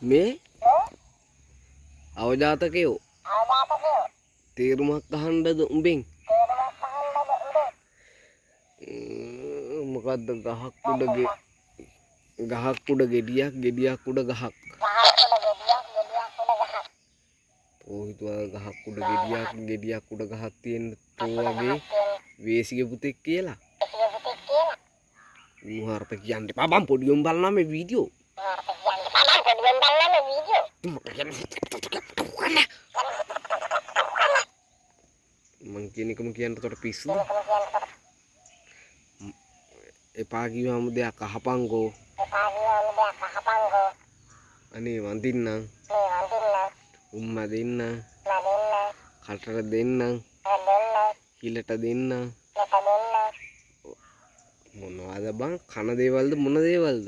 මේ අවජාතකයෝ තේරුමක් අහන්නද උඹෙන් මොකද්ද ගහක් උඩ ගෙඩියක් උඩ ගහක් ඔය හිතුවා ගහක් උඩ ගෙඩියක් උඩ ගහක් තියෙන තෝ වගේ වේසිගේ පුතෙක් කියලා උහාරත කියන්න එපා බං පොඩි උන් බලනවා මේ වීඩියෝ මං කියන එකම කියන්න තොට පිස්සු එපා කිව්වම දෙයක් අහපංකෝ අනේ වඳින්නම් උම්ම දෙන්න කටට දෙන්නම් හිලට දෙන්නම් මොනවද බං කන දේවල්ද මොන දේවල්ද